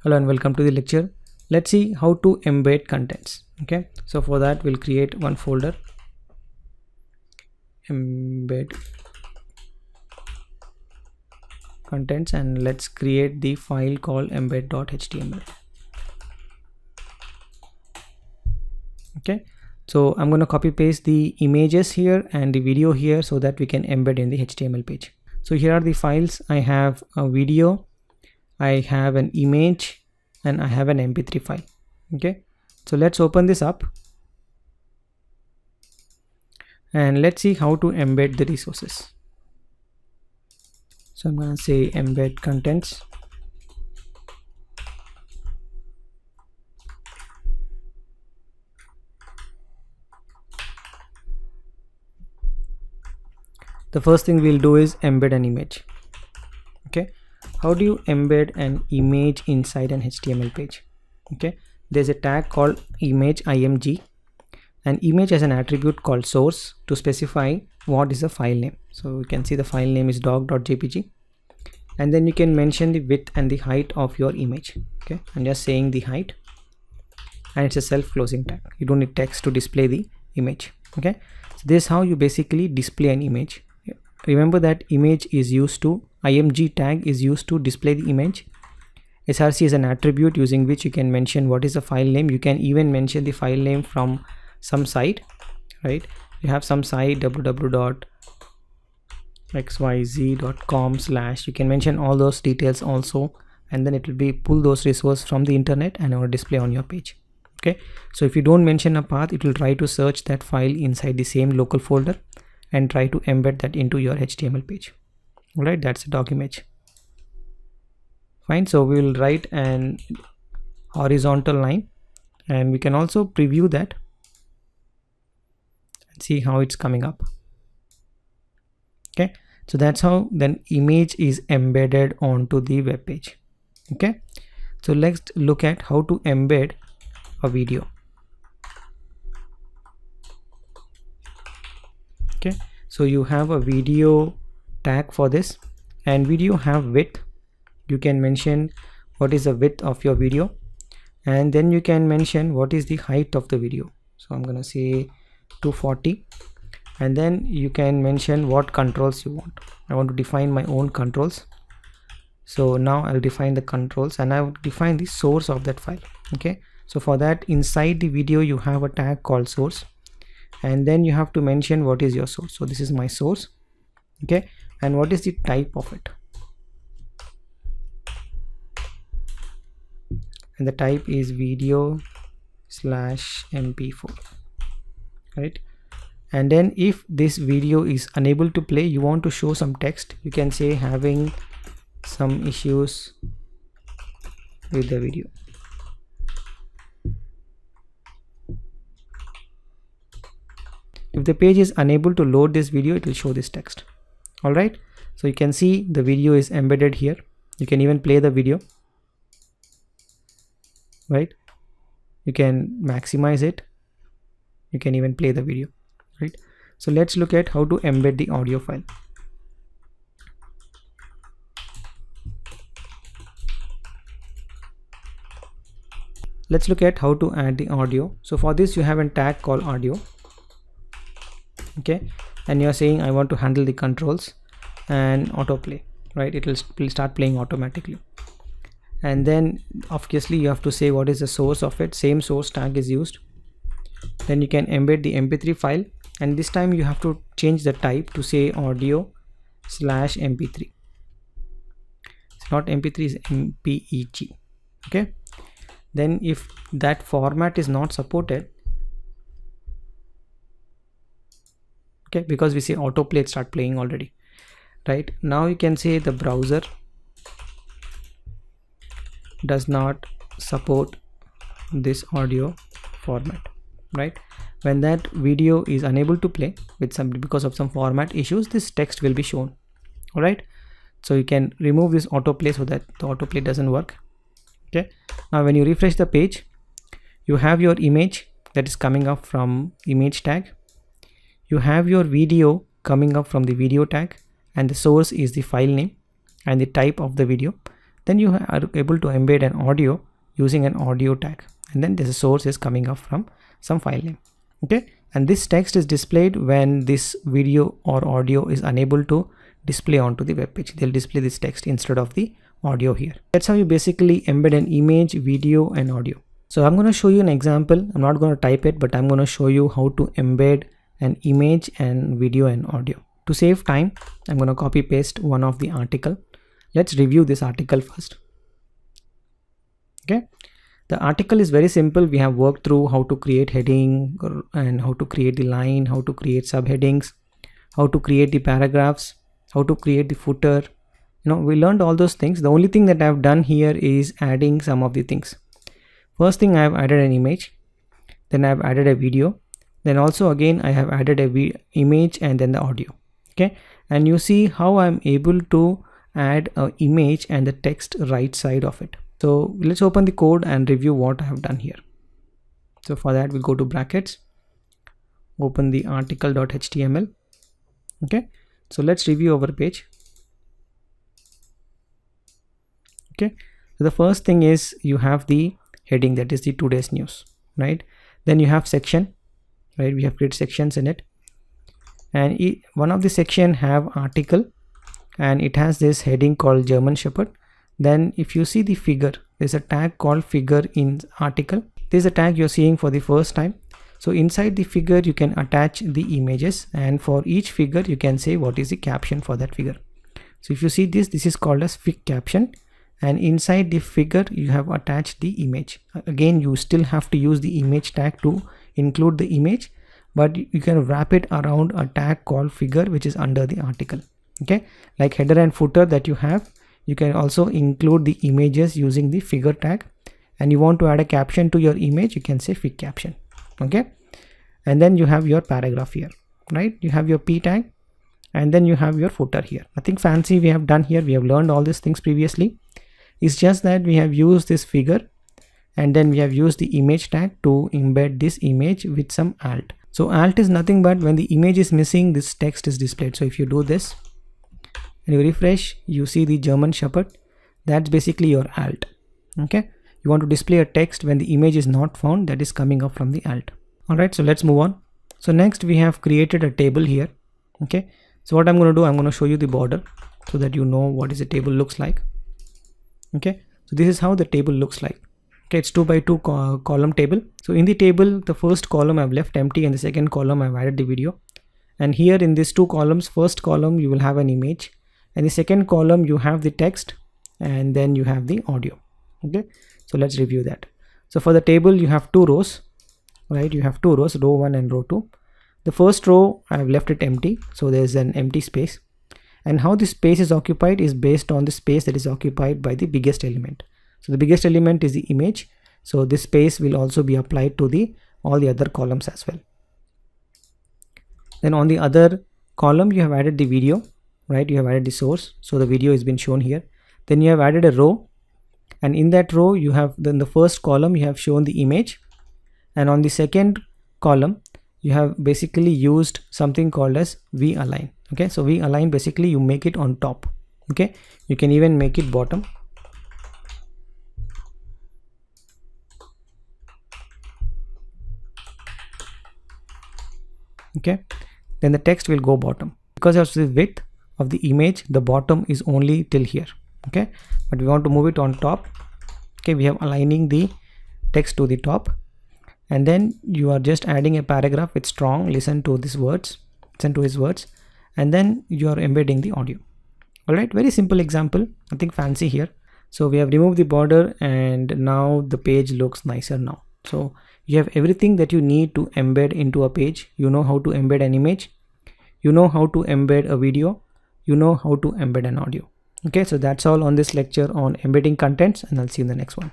Hello and welcome to the lecture. Let's see how to embed contents. Okay, so for that we'll create one folder, embed contents, and let's create the file called embed.html. Okay, so I'm going to copy paste the images here and the video here so that we can embed in the HTML page. So here are the files. I have a video, I have an image, and I have an mp3 file. Okay, so let's open this up and let's see how to embed the resources. So I'm going to say embed contents. The first thing we'll do is embed an image. Okay, how do you embed an image inside an HTML page? Okay, there's a tag called image img, and image has an attribute called source to specify what is the file name. So you can see the file name is dog.jpg, and then you can mention the width and the height of your image. Okay, I'm just saying the height, and it's a self-closing tag. You don't need text to display the image. Okay, so this is how you basically display an image. Remember that image is used to, img tag is used to display the image. src is an attribute using which you can mention what is the file name. You can even mention the file name from some site, right? You have some site www.xyz.com/ you can mention all those details also, and then it will be pull those resources from the internet and it will display on your page. Okay, so if you don't mention a path, it will try to search that file inside the same local folder and try to embed that into your HTML page. All right, that's a dog image. Fine, so we will write an horizontal line, and we can also preview that and see how it's coming up. Okay, so that's how then image is embedded onto the web page. Okay, so let's look at how to embed a video. Okay, so you have a video tag for this, and video have width. You can mention what is the width of your video, and then you can mention what is the height of the video. So I'm gonna say 240, and then you can mention what controls you want. I want to define my own controls, so now I'll define the controls and I'll define the source of that file. Okay, so for that, inside the video you have a tag called source, and then you have to mention what is your source. So this is my source. Okay, and what is the type of it, and the type is video/mp4, right? And then if this video is unable to play, you want to show some text, you can say having some issues with the video. If the page is unable to load this video, it will show this text. All right, so you can see the video is embedded here. You can even play the video, right? You can maximize it. You can even play the video, right? So let's look at how to embed the audio file. Let's look at how to add the audio. So for this, you have a tag called audio. Okay, and you're saying I want to handle the controls and autoplay, right? It will start playing automatically. And then obviously you have to say what is the source of it. Same source tag is used. Then you can embed the mp3 file, and this time you have to change the type to say audio/mp3. It's not mp3, it's mpeg. Okay, then if that format is not supported, okay, because we say autoplay, it start playing already, right? Now you can say the browser does not support this audio format, right? When that video is unable to play with some, because of some format issues, this text will be shown. All right, so you can remove this autoplay so that the autoplay doesn't work. Okay, now when you refresh the page, you have your image that is coming up from image tag. You have your video coming up from the video tag, and the source is the file name and the type of the video. then you are able to embed an audio using an audio tag, and then this source is coming up from some file name. Okay, and this text is displayed when this video or audio is unable to display onto the web page. They'll display this text instead of the audio here. That's how you basically embed an image, video, and audio. So I'm going to show you an example. I'm not going to type it, but I'm going to show you how to embed an image and video and audio. To save time, I'm going to copy paste one of the article. Let's review this article first. Okay, the article is very simple. We have worked through how to create heading and how to create the line, how to create subheadings, how to create the paragraphs, how to create the footer. We learned all those things. The only thing that I've done here is adding some of the things. First thing, I have added an image, then I have added a video, then also again I have added a image and then the audio. Okay, and you see how I'm able to add an image and the text right side of it. So let's open the code and review what I have done here. So for that, we'll go to brackets, open the article.html. Okay, so let's review our page. Okay, so the first thing is you have the heading, that is the today's news, right? Then you have section, right? We have created sections in it, and one of the section have article, and it has this heading called German Shepherd. Then if you see the figure, there's a tag called figure in article. There's a tag you're seeing for the first time. So inside the figure you can attach the images, and for each figure you can say what is the caption for that figure. So if you see this is called as fig caption, and inside the figure you have attached the image. Again, you still have to use the image tag to include the image, but you can wrap it around a tag called figure which is under the article. Okay, like header and footer that you have, you can also include the images using the figure tag, and you want to add a caption to your image, you can say fig caption. Okay, and then you have your paragraph here, right? You have your p tag, and then you have your footer here. Nothing fancy we have done here. We have learned all these things previously. It's just that we have used this figure, and then we have used the image tag to embed this image with some alt. So alt is nothing but when the image is missing, this text is displayed. So if you do this and you refresh, you see the German Shepherd. That's basically your alt. Okay, you want to display a text when the image is not found, that is coming up from the alt. All right, so let's move on. So next we have created a table here. Okay, so what I'm going to do, I'm going to show you the border so that you know what is the table looks like. Okay, so this is how the table looks like. Okay, it's 2 by 2 column table. So in the table, the first column I've left empty, and the second column I've added the video. And here in these two columns, first column you will have an image, and the second column you have the text, and then you have the audio. Okay, so let's review that. So for the table you have two rows, right? You have two rows, row 1 and row 2. The first row I've left it empty, so there's an empty space. And how this space is occupied is based on the space that is occupied by the biggest element. So the biggest element is the image, so this space will also be applied to all the other columns as well. Then on the other column you have added the video, right? You have added the source, so the video has been shown here. Then you have added a row, and in that row you have, then the first column you have shown the image, and on the second column you have basically used something called as v-align. Okay, so v-align, basically you make it on top. Okay, you can even make it bottom. Okay, then the text will go bottom. Because of the width of the image, the bottom is only till here. Okay, but we want to move it on top. Okay, we have aligning the text to the top, and then you are just adding a paragraph with strong listen to these words, listen to his words, and then you are embedding the audio. All right, very simple example, nothing fancy here. So we have removed the border, and now the page looks nicer now. So you have everything that you need to embed into a page. You know how to embed an image, you know how to embed a video, you know how to embed an audio. Okay, so that's all on this lecture on embedding contents, and I'll see you in the next one.